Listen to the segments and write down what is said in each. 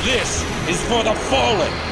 This is for the fallen!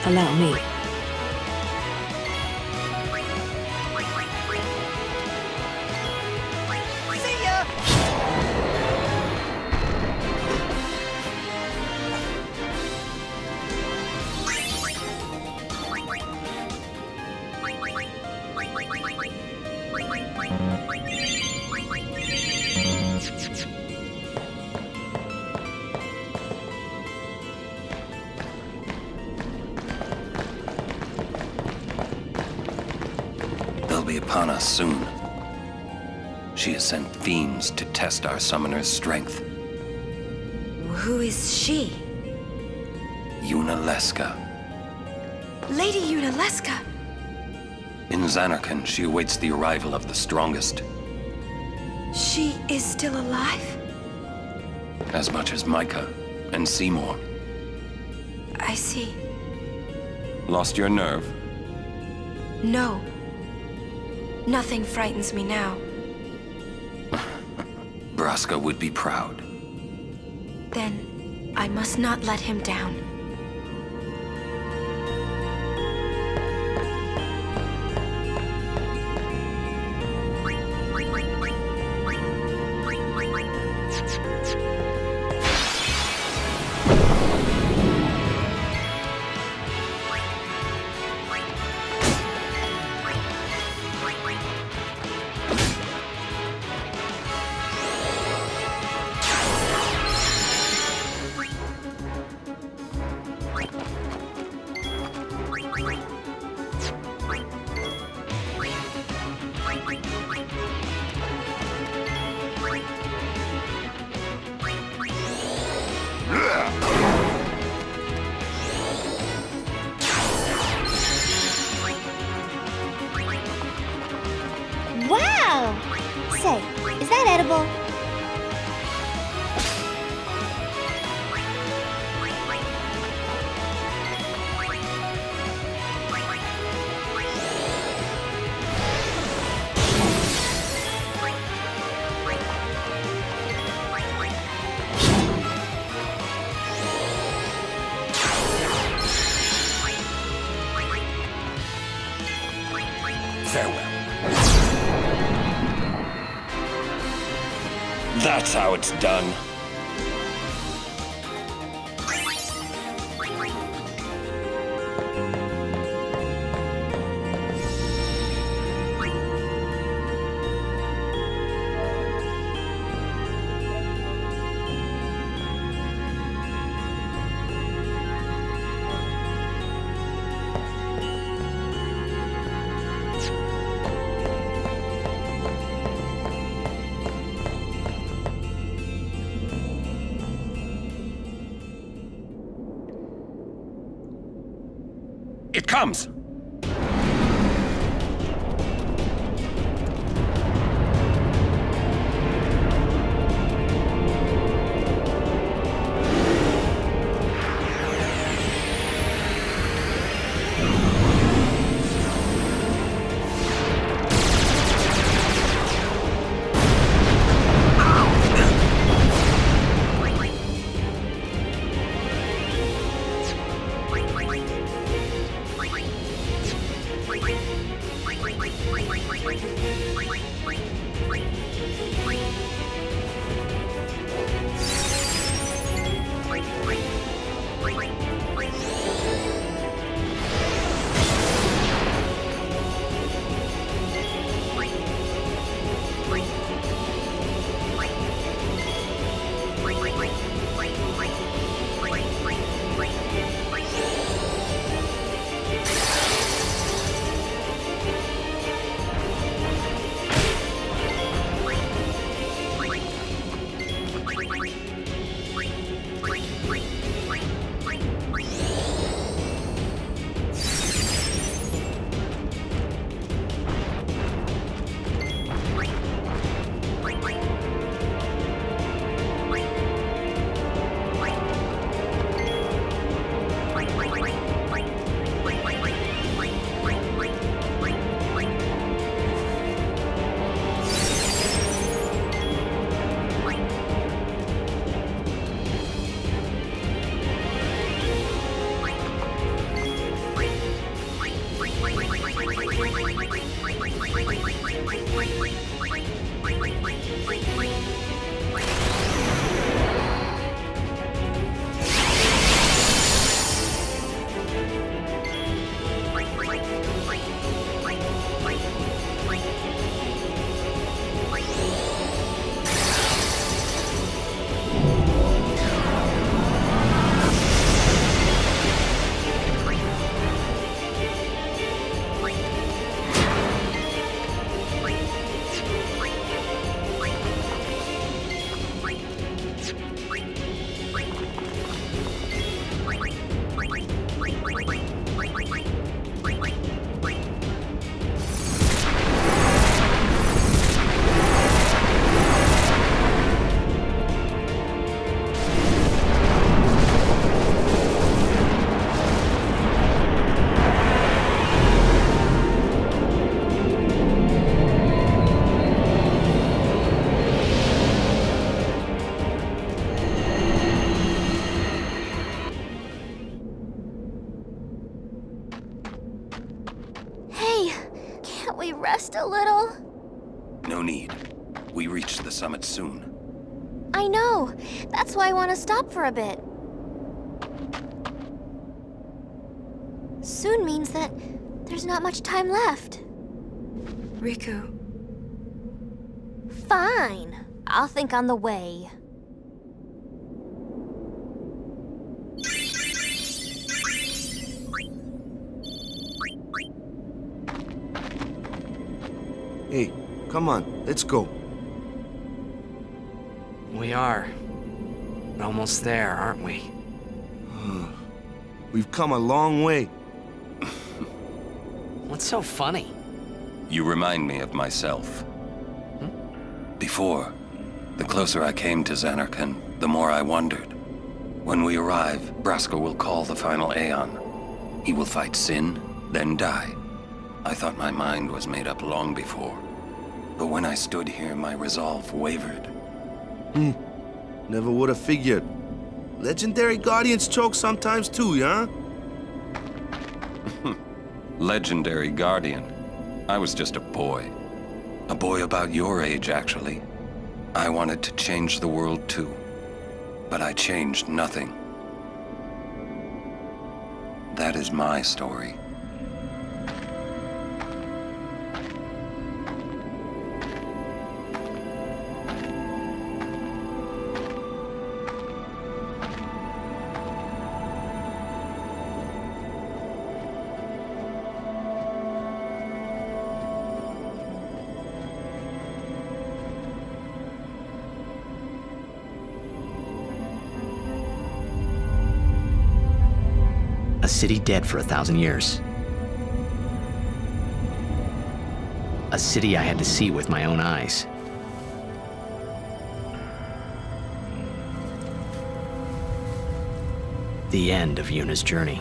Allow me. See ya! They'll be upon us soon. She has sent fiends to test our summoner's strength. Who is she? Unaleska. Lady Unaleska. In Zanarkand, she awaits the arrival of the strongest. She is still alive? As much as Micah and Seymour. I see. Lost your nerve? No. Nothing frightens me now. Braska would be proud. Then I must not let him down. Wow! Say, is that edible? Farewell. That's how it's done. It comes! rest a little? No need. We reach the summit soon. I know. That's why I want to stop for a bit. Soon means that there's not much time left. Riku, Fine. I'll think on the way. Hey, come on, let's go. We are. We're almost there, aren't we? We've come a long way. What's so funny? You remind me of myself. Before, the closer I came to Xanarkand, the more I wondered. When we arrive, Braska will call the final Aeon. He will fight Sin, then die. I thought my mind was made up long before. But when I stood here, my resolve wavered. Never would have figured. Legendary Guardians choke sometimes too, yeah? Legendary Guardian. I was just a boy. A boy about your age, actually. I wanted to change the world too. But I changed nothing. That is my story. A city dead for 1,000 years. A city I had to see with my own eyes. The end of Yuna's journey.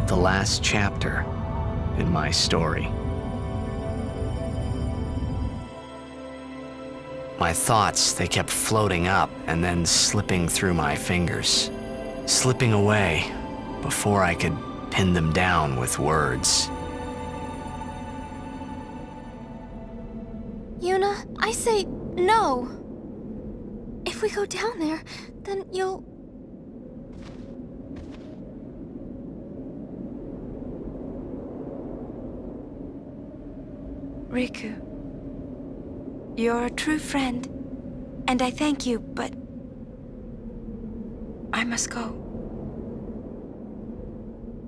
The last chapter in my story. My thoughts, they kept floating up and then slipping through my fingers, slipping away before I could pin them down with words. Yuna, I say no. If we go down there, then you'll... Riku. You're a true friend, and I thank you, but I must go.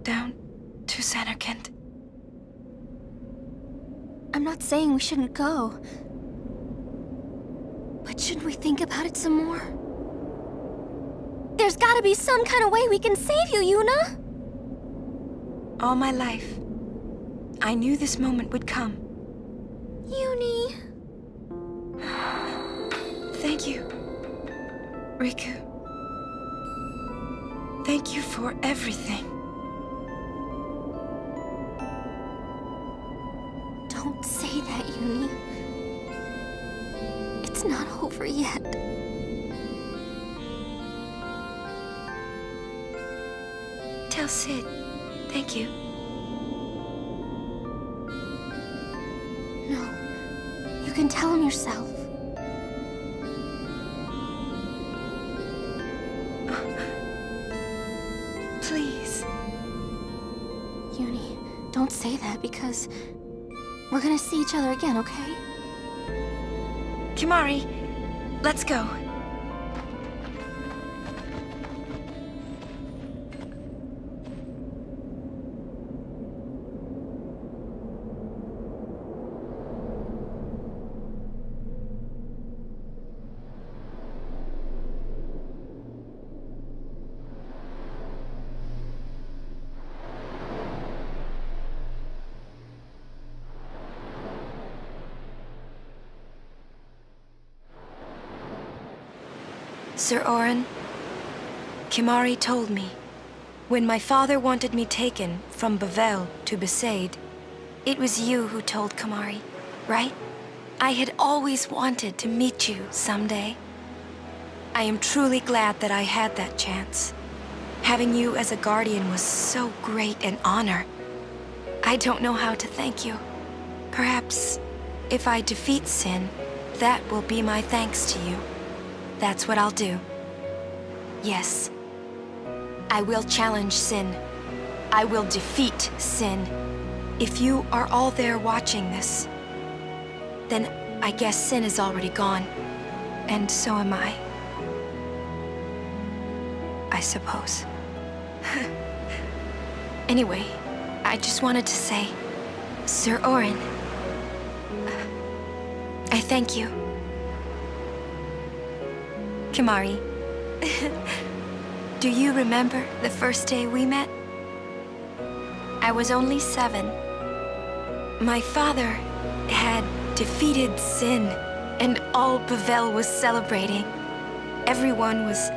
Down to Xanarkand. I'm not saying we shouldn't go. But shouldn't we think about it some more? There's gotta be some kind of way we can save you, Yuna! All my life, I knew this moment would come. Yuni... Thank you, Riku. Thank you for everything. Don't say that, Yuni. It's not over yet. Tell Sid, thank you. No. You can tell him yourself. Please. Yuni, don't say that because we're gonna see each other again, okay? Kimari, let's go. Sir Orin, Kimari told me, when my father wanted me taken from Bavel to Besaid, it was you who told Kimari, right? I had always wanted to meet you someday. I am truly glad that I had that chance. Having you as a guardian was so great an honor. I don't know how to thank you. Perhaps if I defeat Sin, that will be my thanks to you. That's what I'll do. Yes. I will challenge Sin. I will defeat Sin. If you are all there watching this, then I guess Sin is already gone. And so am I. I suppose. Anyway, I just wanted to say, Sir Orin, I thank you. Kimari, do you remember the first day we met? I was only 7. My father had defeated Sin, and all Bavel was celebrating. Everyone was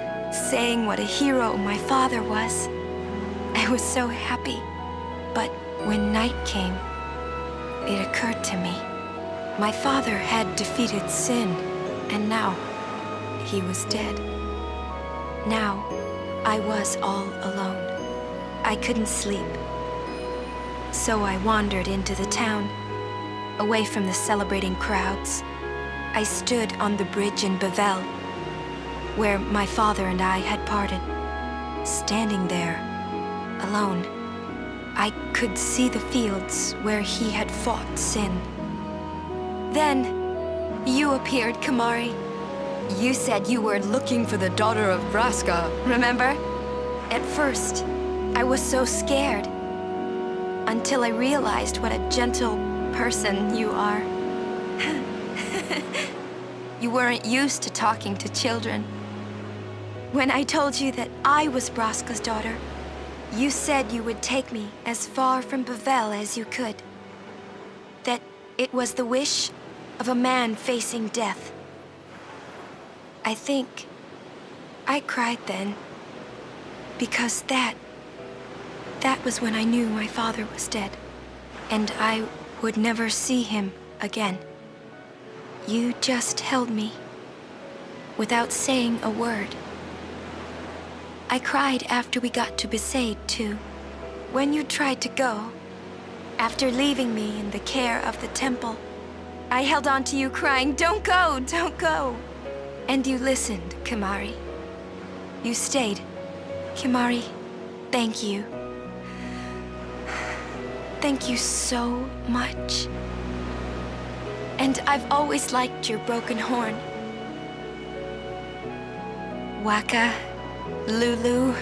saying what a hero my father was. I was so happy. But when night came, it occurred to me. My father had defeated Sin, and now he was dead. Now I was all alone. I couldn't sleep. So I wandered into the town, away from the celebrating crowds. I stood on the bridge in Bavel, where my father and I had parted. Standing there, alone, I could see the fields where he had fought Sin. Then, you appeared, Kimari. You said you were looking for the daughter of Braska, remember? At first, I was so scared, until I realized what a gentle person you are. You weren't used to talking to children. When I told you that I was Braska's daughter, you said you would take me as far from Bavel as you could. That it was the wish of a man facing death. I think I cried then, because that was when I knew my father was dead, and I would never see him again. You just held me, without saying a word. I cried after we got to Besaid, too. When you tried to go, after leaving me in the care of the temple, I held on to you crying, "Don't go, don't go." And you listened, Kimari. You stayed. Kimari, thank you. Thank you so much. And I've always liked your broken horn. Waka, Lulu.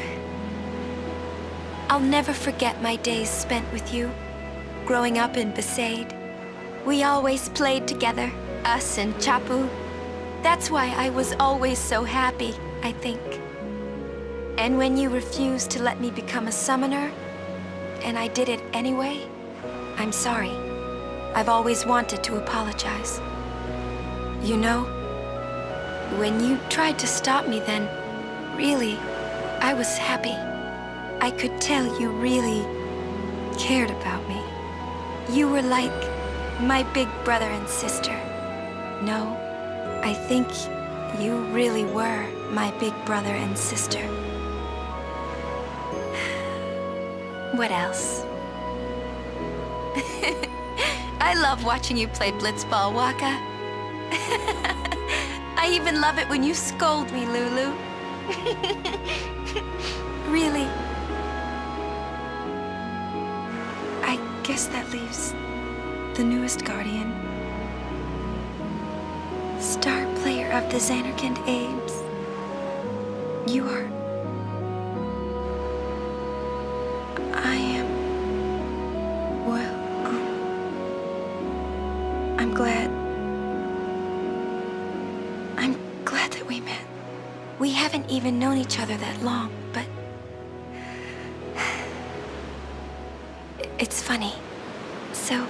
I'll never forget my days spent with you, growing up in Besaid. We always played together, us and Chapu. That's why I was always so happy, I think. And when you refused to let me become a summoner, and I did it anyway, I'm sorry. I've always wanted to apologize. You know, when you tried to stop me then, really, I was happy. I could tell you really cared about me. You were like my big brother and sister. No, I think you really were my big brother and sister. What else? I love watching you play blitzball, Waka. I even love it when you scold me, Lulu. Really. I guess that leaves the newest guardian. Star player of the Xanarkand Abes. You are... I am... Well, I'm glad that we met. We haven't even known each other that long, but... It's funny. So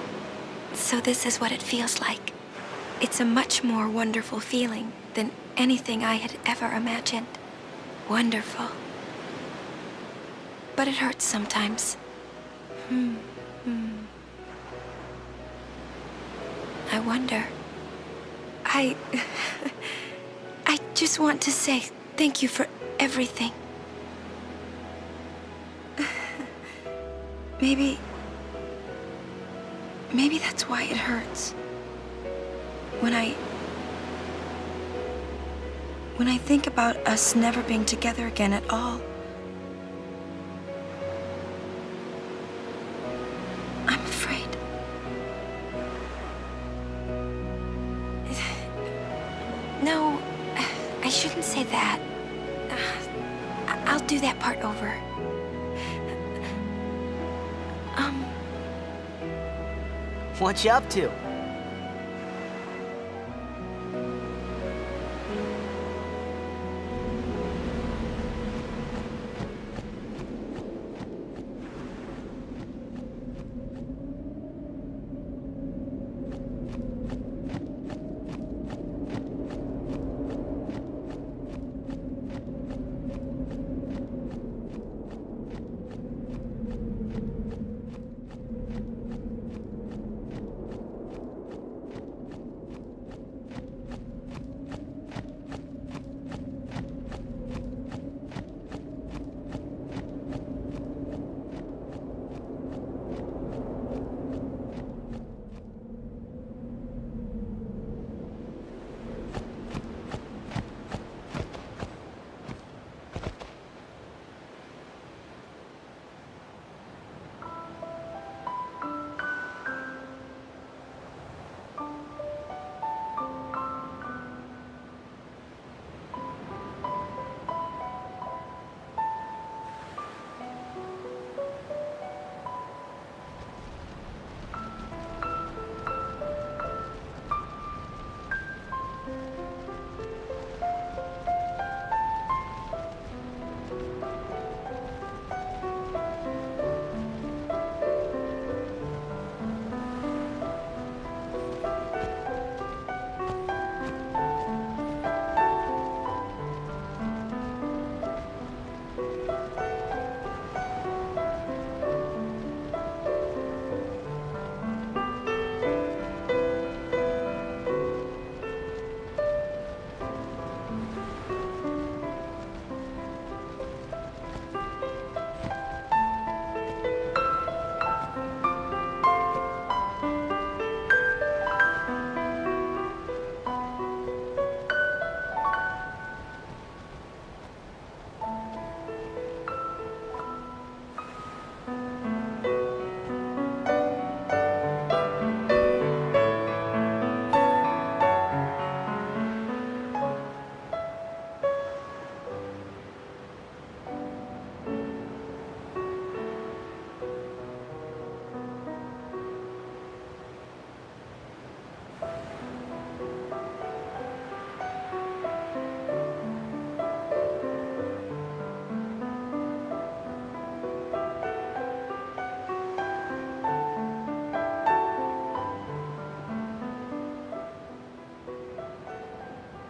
this is what it feels like. It's a much more wonderful feeling than anything I had ever imagined. Wonderful. But it hurts sometimes. I wonder. I just want to say thank you for everything. Maybe that's why it hurts. When I think about us never being together again at all, I'm afraid. No, I shouldn't say that. I'll do that part over. What you up to?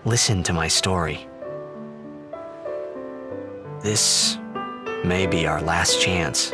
Listen to my story. This may be our last chance.